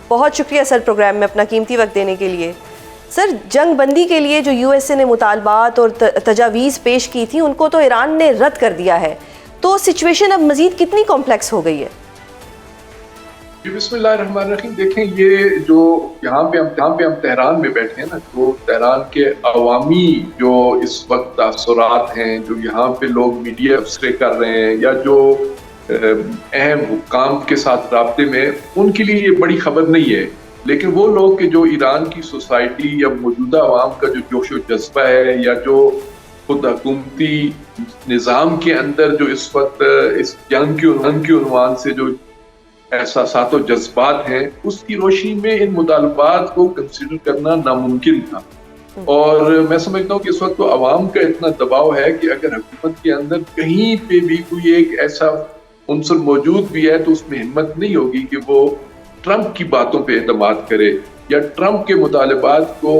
بہت شکریہ سر پروگرام میں اپنا قیمتی وقت دینے کے لیے. سر جنگ بندی کے لیے جو یو ایس اے نے مطالبات اور تجاویز پیش کی تھی ان کو تو ایران نے رد کر دیا ہے, تو سچویشن اب مزید کتنی کمپلیکس ہو گئی ہے؟ بسم اللہ الرحمن الرحیم. دیکھیں یہ جو یہاں پہ ہم تہران میں بیٹھے ہیں نا, تو تہران کے عوامی جو اس وقت تاثرات ہیں, جو یہاں پہ لوگ میڈیا تبصرے کر رہے ہیں یا جو اہم حکام کے ساتھ رابطے میں, ان کے لیے یہ بڑی خبر نہیں ہے. لیکن وہ لوگ کہ جو ایران کی سوسائٹی یا موجودہ عوام کا جو جوش و جذبہ ہے یا جو خود حکومتی نظام کے اندر جو اس وقت اس جنگ کے عنوان سے جو احساسات و جذبات ہیں, اس کی روشنی میں ان مطالبات کو کنسیڈر کرنا ناممکن تھا. اور میں سمجھتا ہوں کہ اس وقت تو عوام کا اتنا دباؤ ہے کہ اگر حکومت کے اندر کہیں پہ بھی کوئی ایک ایسا عنصر موجود بھی ہے تو اس میں ہمت نہیں ہوگی کہ وہ ٹرمپ کی باتوں پہ اعتماد کرے یا ٹرمپ کے مطالبات کو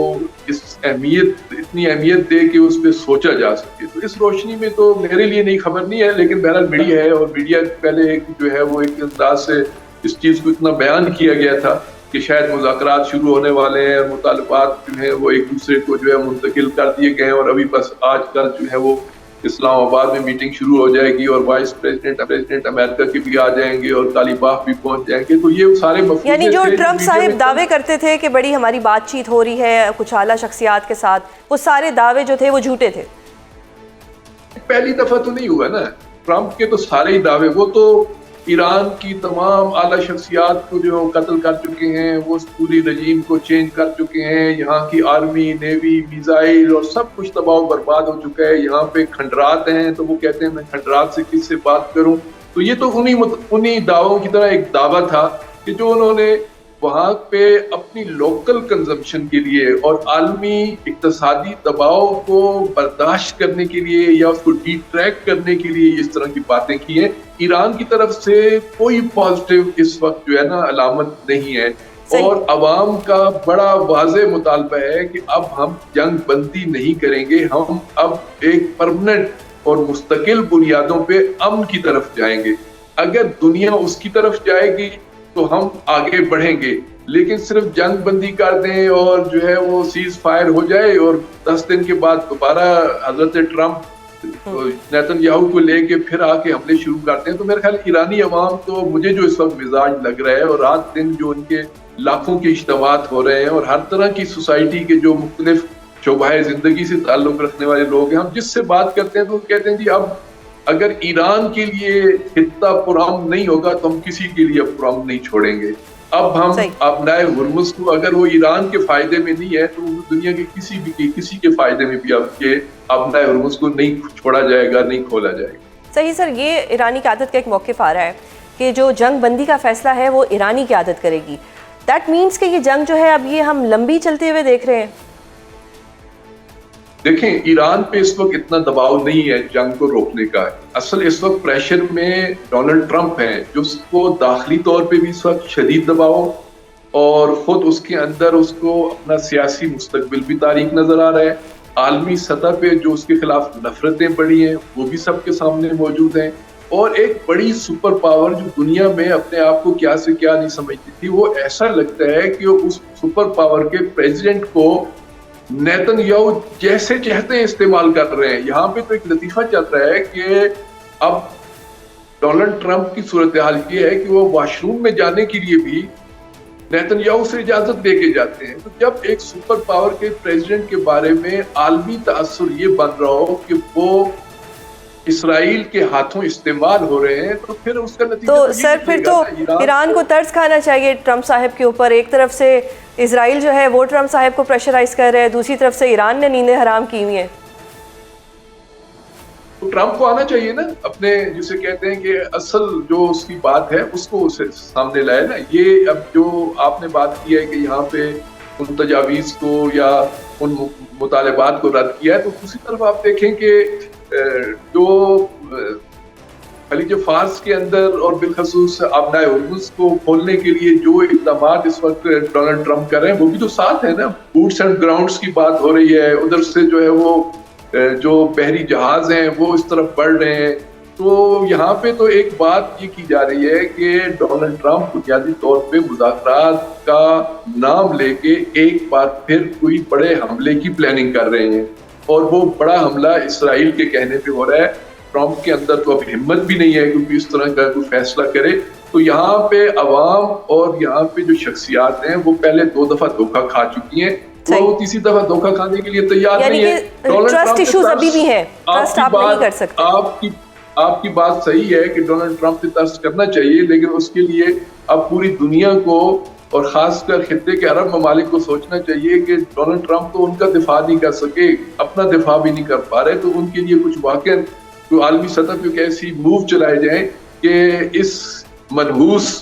اتنی اہمیت دے کہ اس پہ سوچا جا سکے. تو اس روشنی میں تو میرے لیے نئی خبر نہیں ہے, لیکن بہرحال میڈیا ہے, اور میڈیا پہلے جو ہے وہ ایک انداز سے اس چیز کو اتنا بیان کیا گیا تھا کہ شاید مذاکرات شروع ہونے والے ہیں اور مطالبات جو ہیں وہ ایک دوسرے کو جو ہے منتقل کر دیے گئے ہیں, اور ابھی بس آج کل جو ہے وہ اسلام آباد میں میٹنگ شروع ہو جائے گی اور وائس پریزیڈنٹ امریکہ کے بھی آ جائیں گے اور کالی باغ بھی پہنچ جائیں گے. تو یہ سارے مفروضے یعنی جو ٹرمپ صاحب دعوے کرتے تھے کہ بڑی ہماری بات چیت ہو رہی ہے کچھ اعلیٰ شخصیات کے ساتھ, وہ سارے دعوے جو تھے وہ جھوٹے تھے. پہلی دفعہ تو نہیں ہوا نا ٹرمپ کے, تو سارے ہی دعوے, وہ تو ایران کی تمام اعلیٰ شخصیات کو جو قتل کر چکے ہیں, وہ پوری رجیم کو چینج کر چکے ہیں, یہاں کی آرمی نیوی میزائل اور سب کچھ تباہ و برباد ہو چکا ہے. یہاں پہ کھنڈرات ہیں تو وہ کہتے ہیں میں کھنڈرات سے کس سے بات کروں. تو یہ تو انہی دعووں کی طرح ایک دعویٰ تھا کہ جو انہوں نے وہاں پہ اپنی لوکل کنزمپشن کے لیے اور عالمی اقتصادی دباؤ کو برداشت کرنے کے لیے یا اس کو ڈی ٹریک کرنے کے لیے اس طرح کی باتیں کی ہیں. ایران کی طرف سے کوئی پازیٹیو اس وقت جو ہے نا علامت نہیں ہے, اور عوام کا بڑا واضح مطالبہ ہے کہ اب ہم جنگ بندی نہیں کریں گے, ہم اب ایک پرماننٹ اور مستقل بنیادوں پہ امن کی طرف جائیں گے. اگر دنیا اس کی طرف جائے گی تو ہم آگے بڑھیں گے, لیکن صرف جنگ بندی کر دیں اور جو ہے وہ سیز فائر ہو جائے اور 10 دن کے بعد دوبارہ حضرت ٹرمپ نیتن یاہو کو لے کے پھر آ کے حملے شروع کرتے ہیں, تو میرے خیال ایرانی عوام تو مجھے جو اس وقت مزاج لگ رہا ہے, اور رات دن جو ان کے لاکھوں کے اجتماعات ہو رہے ہیں اور ہر طرح کی سوسائٹی کے جو مختلف شعبہ زندگی سے تعلق رکھنے والے لوگ ہیں, ہم جس سے بات کرتے ہیں تو وہ کہتے ہیں جی اب اگر ایران کے لیے خطہ پرامن نہیں ہوگا تو ہم کسی کے لیے پرامن نہیں چھوڑیں گے. اب ہم اپنائے ہرمز کو اگر وہ ایران کے فائدے میں نہیں ہے تو دنیا کے کسی کے فائدے میں بھی اب کے اپنائے ہرمز کو نہیں چھوڑا جائے گا, نہیں کھولا جائے گا. صحیح سر, یہ ایرانی قیادت کا ایک موقف آ رہا ہے کہ جو جنگ بندی کا فیصلہ ہے وہ ایرانی قیادت کرے گی. دیٹ مینس کہ یہ جنگ جو ہے اب یہ ہم لمبی چلتے ہوئے دیکھ رہے ہیں. دیکھیں ایران پہ اس وقت اتنا دباؤ نہیں ہے جنگ کو روکنے کا. اصل اس وقت پریشر میں ڈونلڈ ٹرمپ ہے, جو اس کو داخلی طور پہ بھی اس وقت شدید دباؤ اور خود اس کے اندر اس کو اپنا سیاسی مستقبل بھی تاریک نظر آ رہا ہے. عالمی سطح پہ جو اس کے خلاف نفرتیں بڑھی ہیں وہ بھی سب کے سامنے موجود ہیں, اور ایک بڑی سپر پاور جو دنیا میں اپنے آپ کو کیا سے کیا نہیں سمجھتی تھی, وہ ایسا لگتا ہے کہ اس سپر پاور کے پریزیڈنٹ کو نیتن یاہو جیسے چاہتے ہیں استعمال کر رہے ہیں. یہاں پہ تو ایک لطیفہ چل رہا ہے کہ اب ڈونلڈ ٹرمپ کی صورتحال یہ ہے کہ وہ واش روم میں جانے کے لیے بھی نیتن یاہو سے اجازت دے کے جاتے ہیں. تو جب ایک سپر پاور کے پریزیڈنٹ کے بارے میں عالمی تاثر یہ بن رہا ہو کہ وہ اسرائیل کے ہاتھوں استعمال ہو رہے ہیں, تو پھر اس کا نتیجہ تو سر پھر تو ایران کو طرز کھانا چاہیے ٹرمپ صاحب کے اوپر. ایک طرف سے اسرائیل جو ہے وہ ٹرمپ صاحب کو پریشرائز کر رہے ہیں, دوسری طرف سے ایران نے نیندیں حرام کی ہوئی ہیں. تو ٹرمپ کو آنا چاہیے نا اپنے جسے کہتے ہیں کہ اصل جو اس کی بات ہے اس کو اسے سامنے لائے نا. یہ اب جو آپ نے بات کی ہے کہ یہاں پہ ان تجاویز کو یا ان مطالبات کو رد کیا ہے, تو دوسری طرف آپ دیکھیں کہ جو خلیج فارس کے اندر اور بالخصوص آبنائے ہرمز کو کھولنے کے لیے جو اقدامات اس وقت ڈونلڈ ٹرمپ کر رہے ہیں وہ بھی تو ساتھ ہے نا. بوٹس اینڈ گراؤنڈز کی بات ہو رہی ہے, ادھر سے جو ہے وہ جو بحری جہاز ہیں وہ اس طرف بڑھ رہے ہیں, تو یہاں پہ تو ایک بات یہ کی جا رہی ہے کہ ڈونلڈ ٹرمپ بنیادی طور پہ مذاکرات کا نام لے کے ایک بار پھر کوئی بڑے حملے کی پلاننگ کر رہے ہیں، اور وہ بڑا حملہ اسرائیل کے کہنے پہ ہو رہا ہے۔ ٹرمپ کے اندر تو اب ہمت بھی نہیں ہے کہ اس طرح کا کوئی فیصلہ کرے، تو یہاں پہ عوام اور یہاں پہ جو شخصیات ہیں وہ پہلے 2 دفعہ دھوکہ کھا چکی ہیں، وہ تیسری دفعہ دھوکہ کھانے کے لیے تیار نہیں ہے۔ ٹرسٹ ایشوز ابھی بھی ہیں، ٹرسٹ آپ نہیں کر سکتے۔ آپ کی بات صحیح ہے کہ ڈونلڈ ٹرمپ سے ٹرسٹ کرنا چاہیے، لیکن اس کے لیے اب پوری دنیا کو اور خاص کر خطے کے عرب ممالک کو سوچنا چاہیے کہ ڈونلڈ ٹرمپ تو ان کا دفاع نہیں کر سکے، اپنا دفاع بھی نہیں کر پا رہے، تو ان کے لیے کچھ واقعا کوئی عالمی سطح پہ ایک ایسی موو چلائے جائیں کہ اس منحوس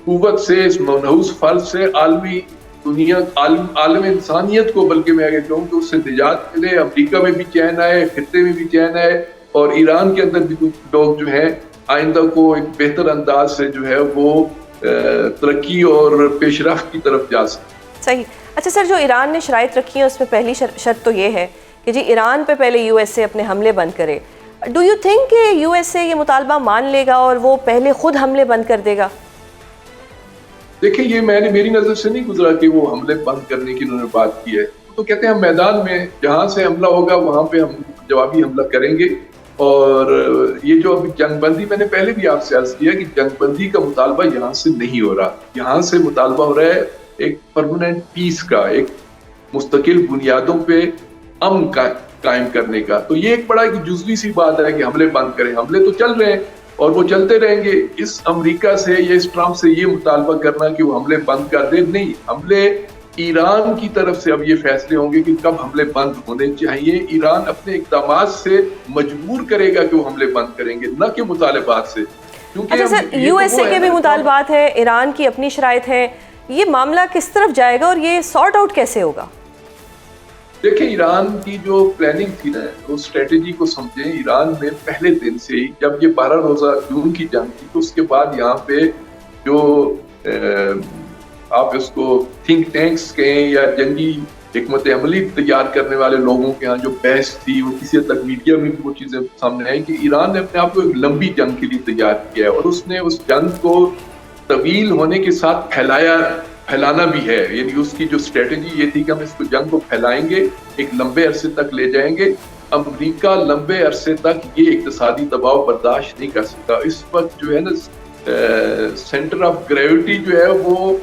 قوت سے، اس منحوس فرض سے عالمی دنیا، عالم انسانیت کو، بلکہ میں اگر کہوں کہ اس سے نجات ملے، امریکہ میں بھی چین آئے، خطے میں بھی چین آئے، اور ایران کے اندر بھی کچھ لوگ جو ہیں آئندہ کو ایک بہتر انداز سے جو ہے وہ ترقی اور پیش رفت کی طرف جا سکے۔ صحیح۔ اچھا سر، جو ایران نے شرائط رکھی ہیں اس میں پہلی شرط تو یہ ہے کہ جی ایران پہ پہلے یو ایس اے اپنے حملے بند کرے۔ ڈو یو تھنک کہ یو ایس اے یہ مطالبہ مان لے گا اور وہ پہلے خود حملے بند کر دے گا؟ دیکھیں، یہ میری نظر سے نہیں گزرا کہ وہ حملے بند کرنے کی انہوں نے بات کی ہے۔ تو کہتے ہیں ہم میدان میں جہاں سے حملہ ہوگا وہاں پہ ہم جوابی حملہ کریں گے، اور یہ جو ابھی جنگ بندی، میں نے پہلے بھی آپ سے عرض کیا کہ جنگ بندی کا مطالبہ یہاں سے نہیں ہو رہا، یہاں سے مطالبہ ہو رہا ہے ایک پرماننٹ پیس کا، ایک مستقل بنیادوں پہ امن قائم کرنے کا۔ تو یہ ایک بڑا جزوی سی بات ہے کہ حملے بند کریں، حملے تو چل رہے ہیں اور وہ چلتے رہیں گے۔ اس امریکہ سے یا اس ٹرمپ سے یہ مطالبہ کرنا کہ وہ حملے بند کر دیں، نہیں، حملے ایران کی طرف سے اب یہ فیصلے ہوں گے کہ کب حملے بند ہونے چاہیے۔ ایران اپنے اقدامات سے مجبور کرے گا کہ وہ حملے بند کریں گے، نہ کہ مطالبات سے۔ اچھا سر، یو ایس اے کے بھی مطالبات ہیں، ایران کی اپنی شرائط ہے، یہ معاملہ کس طرف جائے گا اور یہ سارٹ آؤٹ کیسے ہوگا؟ دیکھیں، ایران کی جو پلاننگ تھی نا، وہ اسٹریٹجی کو سمجھیں۔ ایران میں پہلے دن سے ہی، جب یہ 12 روزہ جون کی جنگ تھی، تو اس کے بعد یہاں پہ جو آپ اس کو تھنک ٹینکس کہیں یا جنگی حکمت عملی تیار کرنے والے لوگوں کے ہاں جو بحث تھی، وہ کسی حد تک میڈیا میں بھی وہ چیزیں سامنے آئی کہ ایران نے اپنے آپ کو ایک لمبی جنگ کے لیے تیار کیا ہے، اور اس نے اس جنگ کو طویل ہونے کے ساتھ پھیلانا بھی ہے۔ یعنی اس کی جو اسٹریٹجی یہ تھی کہ ہم اس کو جنگ کو پھیلائیں گے، ایک لمبے عرصے تک لے جائیں گے۔ امریکہ لمبے عرصے تک یہ اقتصادی دباؤ برداشت نہیں کر سکتا۔ اس وقت جو ہے نا سینٹر آف گریوٹی جو ہے وہ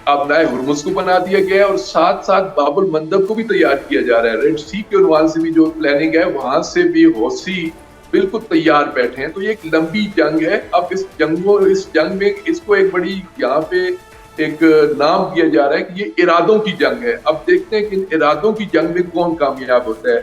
آبنائے ہرمز کو بنا دیا گیا ہے، اور ساتھ ساتھ باب المندب کو بھی تیار کیا جا رہا ہے۔ ریڈ سی کے عنوان سے بھی جو پلاننگ ہے، وہاں سے بھی حوثی بالکل تیار بیٹھے ہیں۔ تو یہ ایک لمبی جنگ ہے۔ اب اس جنگ میں اس کو ایک بڑی یہاں پہ ایک نام دیا جا رہا ہے کہ یہ ارادوں کی جنگ ہے۔ اب دیکھتے ہیں کہ ان ارادوں کی جنگ میں کون کامیاب ہوتا ہے۔